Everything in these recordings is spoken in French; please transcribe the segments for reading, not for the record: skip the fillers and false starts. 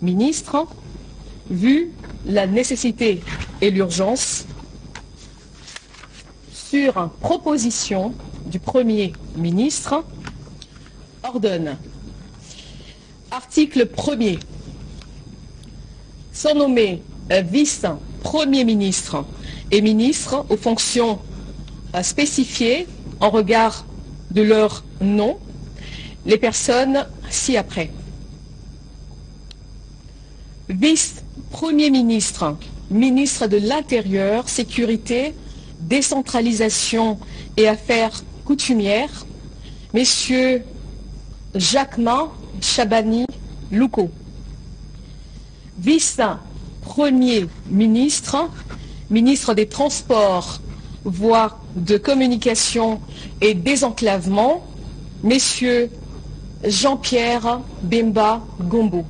ministre, vu la nécessité et l'urgence, sur proposition du Premier ministre, ordonne, article 1er, sont nommés vice-premier ministre et ministre aux fonctions spécifiées en regard de leur nom, les personnes ci-après. Vice-premier ministre, ministre de l'Intérieur, Sécurité, Décentralisation et Affaires coutumières, messieurs Jacquemin Chabani Louko. Vice-premier ministre, ministre des Transports, voies de communication et désenclavement, messieurs Jean-Pierre Bemba Gombo.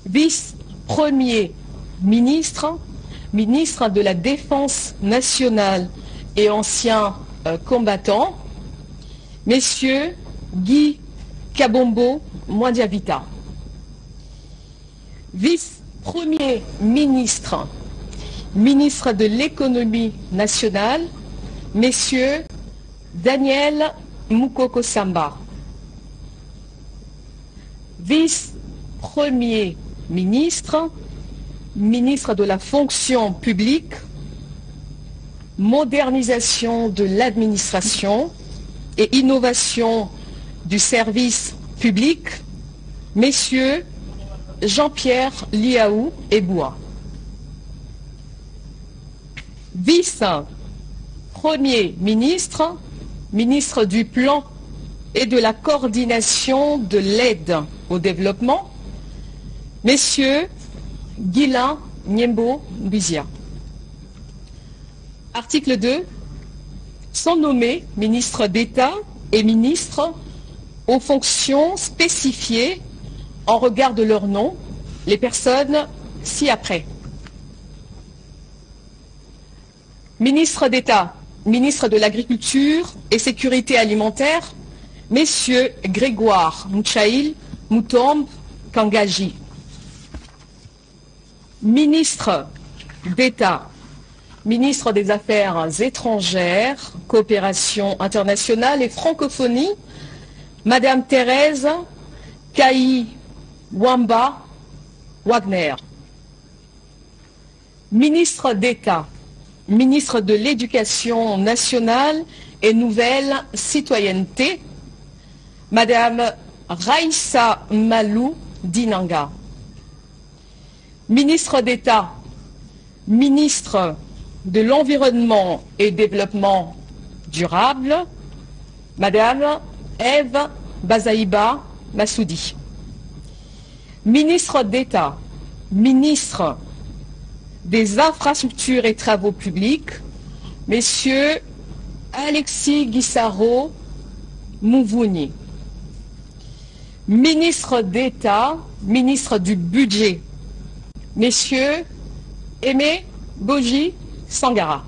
Vice-premier ministre, ministre de la Défense nationale et ancien combattant, messieurs Guy Kabombo Mwandiavita. Vice-premier ministre, ministre de l'économie nationale, messieurs Daniel Moukoko Samba. Vice-premier ministre, ministre de la fonction publique, modernisation de l'administration et innovation du service public, messieurs Jean-Pierre Liaou Eboua. Vice-premier ministre, ministre du Plan et de la coordination de l'aide au développement, messieurs Guilain Niembo Mbizia. Article 2. Sont nommés ministres d'État et ministres aux fonctions spécifiées en regard de leur nom, les personnes ci-après. Ministre d'État, ministre de l'Agriculture et Sécurité alimentaire, messieurs Grégoire Mouchaïl Moutombe Kangaji. Ministre d'État, ministre des Affaires étrangères, coopération internationale et francophonie, Madame Thérèse Kaï Wamba Wagner. Ministre d'État, ministre de l'Éducation nationale et nouvelle citoyenneté, Madame Raïssa Malou Dinanga. Ministre d'État, ministre de l'Environnement et Développement durable, Madame Ève Bazaïba Massoudi. Ministre d'État, ministre des Infrastructures et Travaux publics, Messieurs Alexis Guissaro Mouvouni. Ministre d'État, ministre du Budget, Messieurs Aimé Boji Sangara.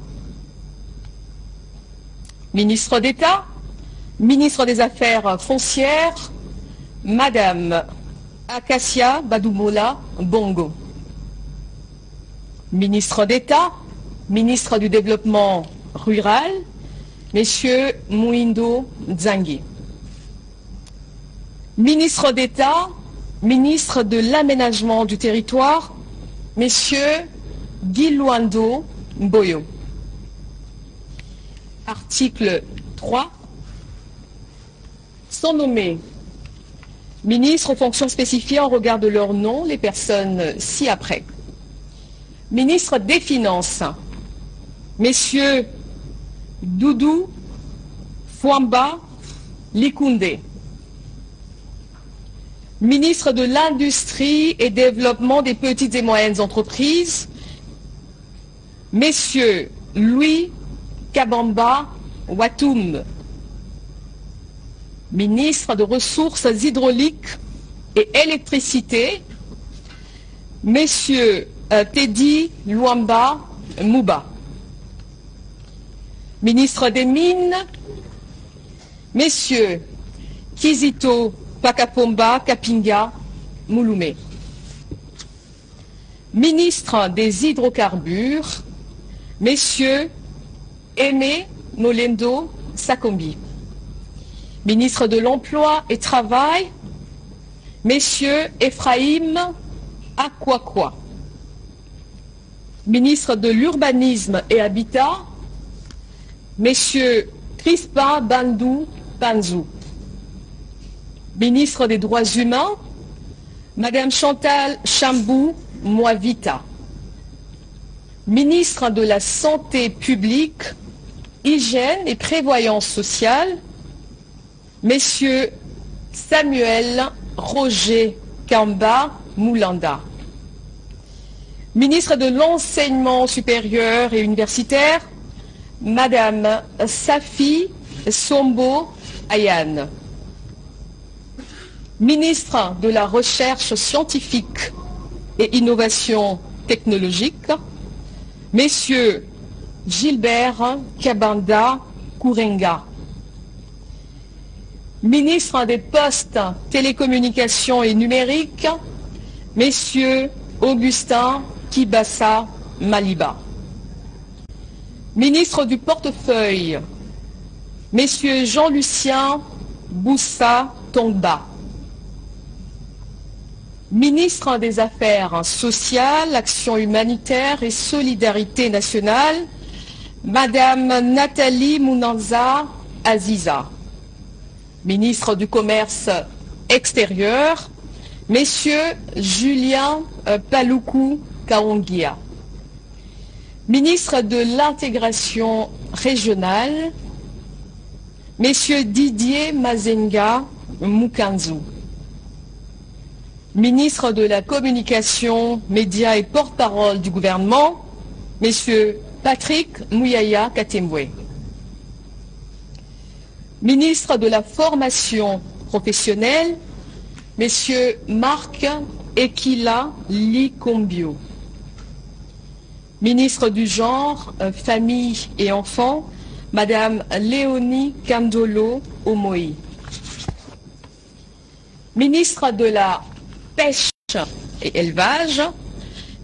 Ministre d'État, ministre des Affaires foncières, Madame Acacia Badoumola Bongo. Ministre d'État, ministre du Développement rural, Messieurs Mouindo Nzangi. Ministre d'État, ministre de l'Aménagement du territoire, Messieurs Guy Luando Mboyo. Article 3. Sont nommés ministres aux fonctions spécifiées en regard de leur nom, les personnes ci-après. Ministre des Finances, Messieurs Doudou Fouamba Likunde. Ministre de l'Industrie et Développement des petites et moyennes entreprises, Messieurs Louis Kabamba Watoum. Ministre de Ressources hydrauliques et électricité, Messieurs Teddy Luamba Mouba. Ministre des Mines, Messieurs Kizito Pakapomba Kapinga Mouloumé. Ministre des Hydrocarbures, Messieurs Aimé Molendo Sakombi. Ministre de l'Emploi et Travail, Messieurs Ephraim Akwakwa. Ministre de l'Urbanisme et Habitat, Messieurs Crispin Bandou Panzou. Ministre des Droits Humains, Madame Chantal Chambou Moavita. Ministre de la Santé publique, Hygiène et Prévoyance sociale, Messieurs Samuel Roger Kamba Moulanda. Ministre de l'Enseignement supérieur et universitaire, Madame Safi Sombo Ayane. Ministre de la Recherche scientifique et innovation technologique, Messieurs Gilbert Kabanda Kourenga. Ministre des Postes, Télécommunications et Numériques, Messieurs Augustin Kibassa Maliba. Ministre du Portefeuille, Messieurs Jean-Lucien Boussa Tongba. Ministre des Affaires sociales, Action humanitaire et solidarité nationale, Madame Nathalie Mounanza Aziza. Ministre du Commerce extérieur, Messieurs Julien Paloukou Kaongia. Ministre de l'Intégration régionale, Messieurs Didier Mazenga Mukanzu. Ministre de la Communication, Médias et porte-parole du gouvernement, Messieurs Patrick Mouyaya Katembwe. Ministre de la Formation professionnelle, Messieurs Marc Ekila Likombio. Ministre du Genre, Famille et Enfants, Madame Léonie Kandolo Omoi. Ministre de la Pêche et Élevage,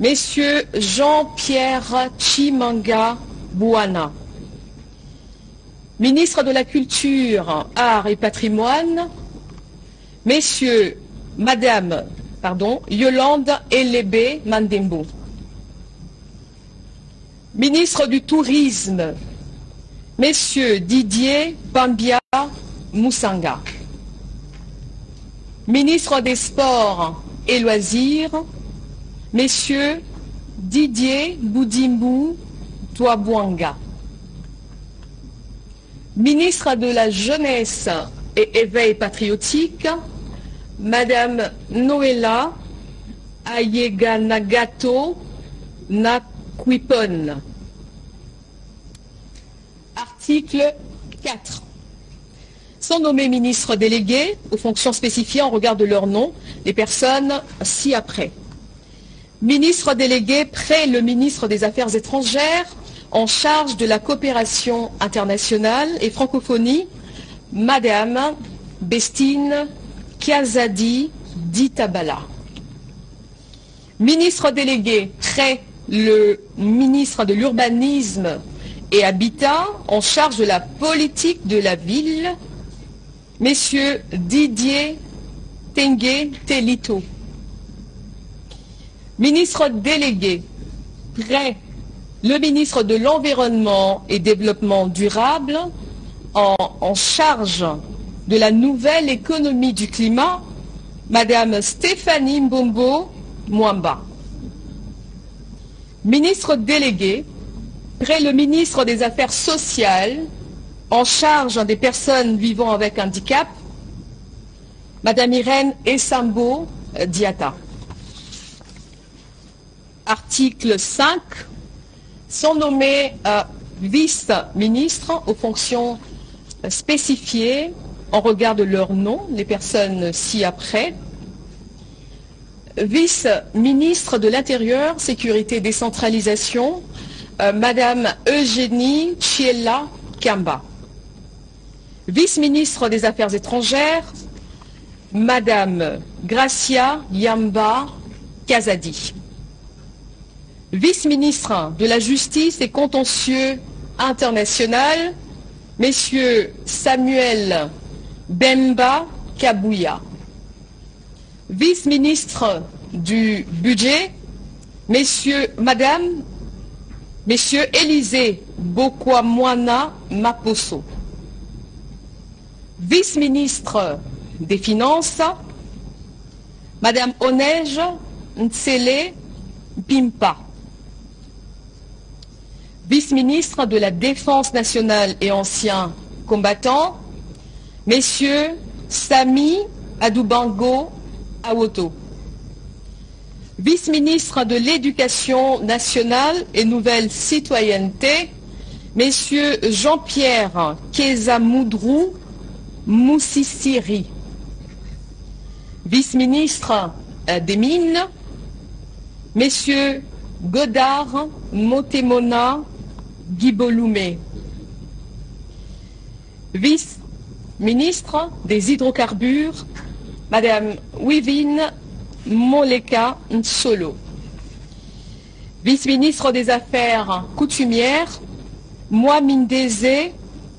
Messieurs Jean-Pierre Chimanga Bouana. Ministre de la Culture, Arts et Patrimoine, Madame Yolande Elébé Mandembo. Ministre du Tourisme, Messieurs Didier Bambia Moussanga. Ministre des Sports et Loisirs, Messieurs Didier Boudimbu Touabouanga. Ministre de la Jeunesse et Éveil patriotique, Madame Noëlla Ayeganagato Nakwipon. Article 4. Sont nommés ministres délégués aux fonctions spécifiées en regard de leur nom les personnes ci-après. Ministre délégué près le ministre des Affaires étrangères en charge de la coopération internationale et francophonie, Madame Bestine Kiazadi Ditabala. Ministre délégué près le ministre de l'Urbanisme et Habitat en charge de la politique de la ville, Messieurs Didier Tengue Telito. Ministre délégué près le ministre de l'Environnement et Développement durable en charge de la nouvelle économie du climat, Madame Stéphanie Mbombo Mwamba. Ministre délégué près le ministre des Affaires sociales en charge des personnes vivant avec handicap, Madame Irène Essambo Diata. Article 5. Sont nommés vice-ministres aux fonctions spécifiées en regard de leur nom, les personnes ci-après. Vice-ministre de l'Intérieur, Sécurité, Décentralisation, Madame Eugénie Chiella Kamba. Vice-ministre des Affaires étrangères, Madame Gracia Yamba Kazadi. Vice-ministre de la Justice et Contentieux International, Messieurs Samuel Bemba Kabouya. Vice-ministre du Budget, Messieurs Élisée Bokwamwana Maposo. Vice-ministre des Finances, Madame Onej Ntsele Pimpa. Vice-ministre de la Défense nationale et anciens combattants, Messieurs Sami Adoubango Awoto. Vice-ministre de l'Éducation nationale et nouvelle citoyenneté, Messieurs Jean-Pierre Kezamoudrou Moussissiri. Vice-ministre des Mines, Messieurs Godard Motemona Guiboloumé. Vice-ministre des Hydrocarbures, Madame Wivine Moleka Nsolo. Vice-ministre des Affaires coutumières, Mwamindeze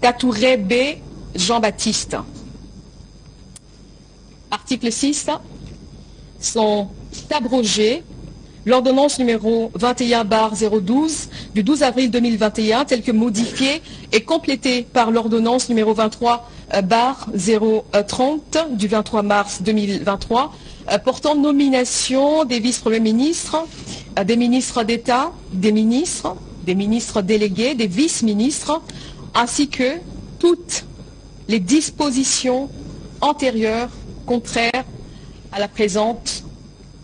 Katourebe Jean-Baptiste. Article 6. Sont abrogées l'ordonnance numéro 21/012 du 12 avril 2021, telle que modifiée et complétée par l'ordonnance numéro 23/030 du 23 mars 2023, portant nomination des vice-premiers ministres, des ministres d'État, des ministres délégués, des vice-ministres, ainsi que toutes les dispositions antérieures contraires à la présente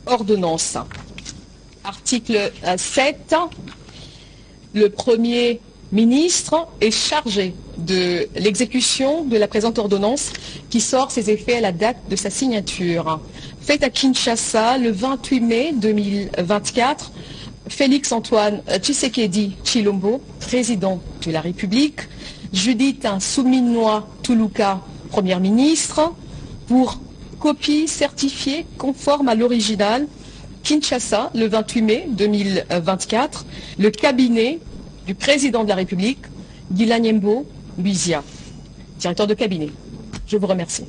ordonnance. Article 7. Le Premier ministre est chargé de l'exécution de la présente ordonnance qui sort ses effets à la date de sa signature. Faite à Kinshasa le 28 mai 2024, Félix Antoine Tshisekedi Tshilombo, président de la République, Judith Souminois Toulouka, première ministre, pour copie certifiée conforme à l'original, Kinshasa, le 28 mai 2024, le cabinet du président de la République, Guilanyembo Luizia, directeur de cabinet. Je vous remercie.